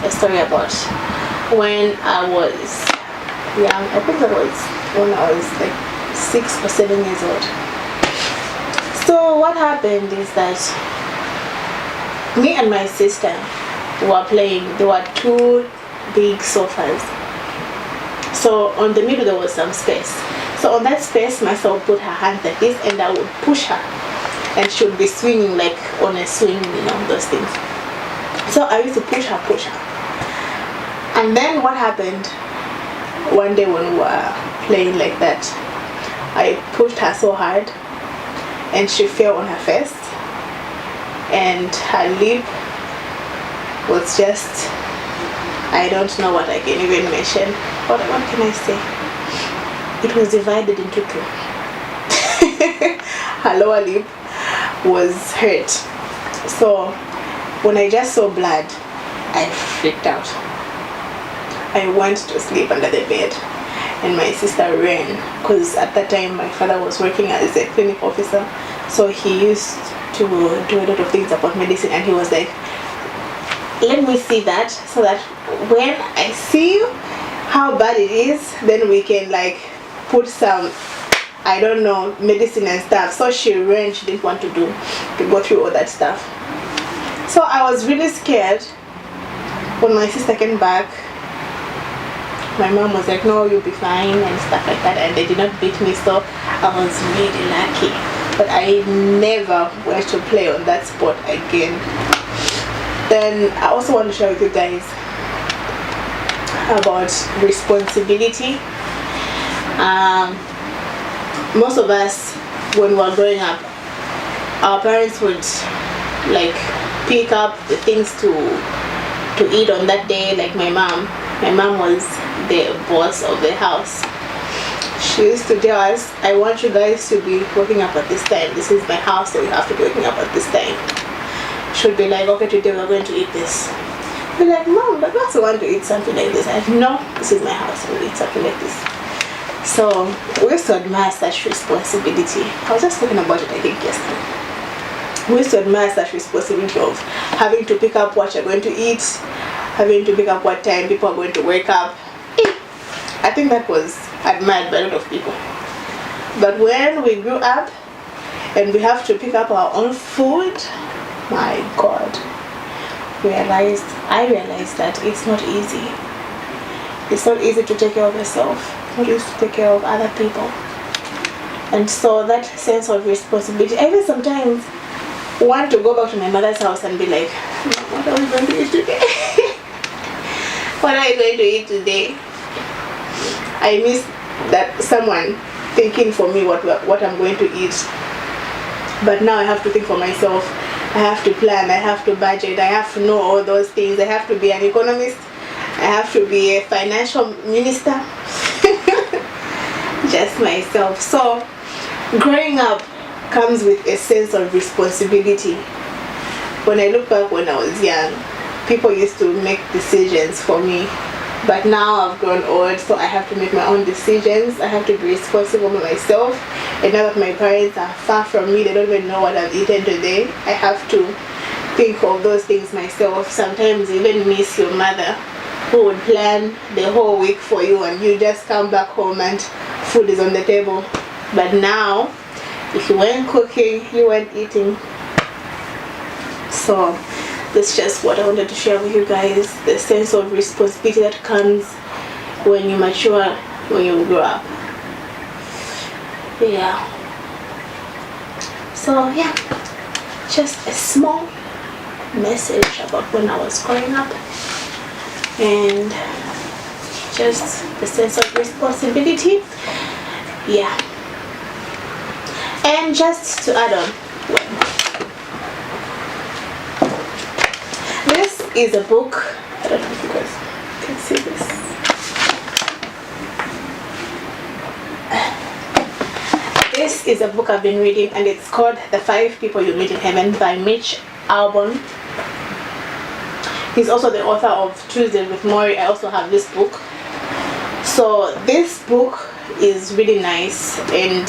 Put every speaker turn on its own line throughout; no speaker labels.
a story about when I was young. I think that was when I was like 6 or 7 years old. So what happened is that me and my sister were playing. There were 2 big sofas. So on the middle there was some space. So on that space, my sister would put her hands like this, and I would push her, and she would be swinging like on a swing, those things. So I used to push her. And then what happened one day when we were playing like that, I pushed her so hard and she fell on her face, and her lip was just, I don't know what I can even mention. What can I say? It was divided into 2. Her lower lip was hurt. So when I just saw blood, I freaked out. I went to sleep under the bed, and my sister ran, because at that time my father was working as a clinic officer, so he used to do a lot of things about medicine, and he was like, let me see that, so that when I see how bad it is, then we can like put some, I don't know, medicine and stuff. So she ran. She didn't want to go through all that stuff. So I was really scared. When my sister came back, my mom was like, no, you'll be fine and stuff like that, and they did not beat me, so I was really lucky. But I never went to play on that sport again. Then I also want to share with you guys about responsibility. Most of us, when we were growing up, our parents would like pick up the things to eat on that day. Like my mom was the boss of the house. She used to tell us, I want you guys to be waking up at this time. This is my house, so you have to be waking up at this time. She would be like, okay, today we're going to eat this. Be like, Mom, but I also want to eat something like this. I said, no, this is my house, we'll eat something like this. So we used to admire such responsibility. I was just talking about it, I think, yesterday. We used to admire such responsibility of having to pick up what you're going to eat, having to pick up what time people are going to wake up. I think that was admired by a lot of people. But when we grew up and we have to pick up our own food, my God, I realized that it's not easy. It's not easy to take care of yourself. It's not easy to take care of other people. And so that sense of responsibility, I even sometimes want to go back to my mother's house and be like, what are we going to eat today? What are we going to eat today? I miss that someone thinking for me what I'm going to eat. But now I have to think for myself. I have to plan, I have to budget, I have to know all those things. I have to be an economist, I have to be a financial minister. Just myself. So growing up comes with a sense of responsibility. When I look back when I was young, people used to make decisions for me. But now I've grown old, so I have to make my own decisions. I have to be responsible for myself. And now that my parents are far from me, they don't even know what I've eaten today, I have to think of those things myself. Sometimes you even miss your mother, who would plan the whole week for you, and you just come back home and food is on the table. But now, if you weren't cooking, you weren't eating. So that's just what I wanted to share with you guys, the sense of responsibility that comes when you mature, when you grow up. Yeah. So yeah, just a small message about when I was growing up, and just the sense of responsibility. Yeah. And just to add on, this is a book. I don't know if you guys can see this. This is a book I've been reading, and it's called The 5 People You Meet in Heaven by Mitch Albom. He's also the author of Tuesdays with Morrie. I also have this book. So this book is really nice, and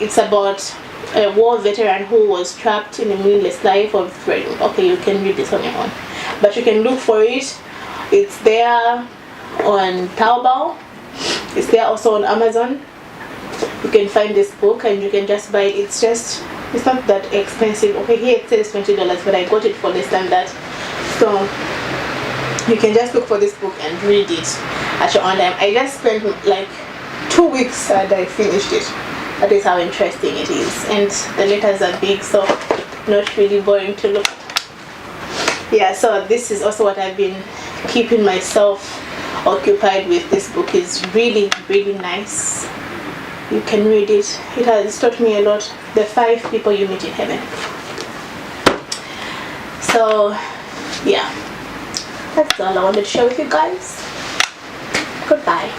it's about a war veteran who was trapped in a meaningless life of, okay, you can read this on your own, but you can look for it. It's there on Taobao. It's there also on Amazon. You can find this book and you can just buy it. It's not that expensive. Okay, here it says $20, but I got it for less than that. So you can just look for this book and read it at your own time. I just spent like 2 weeks and I finished it. That is how interesting it is. And the letters are big, so not really boring to look at. Yeah, so this is also what I've been keeping myself occupied with. This book is really, really nice. You can read it. It has taught me a lot. The 5 people you meet in heaven. So yeah, that's all I wanted to share with you guys. Goodbye.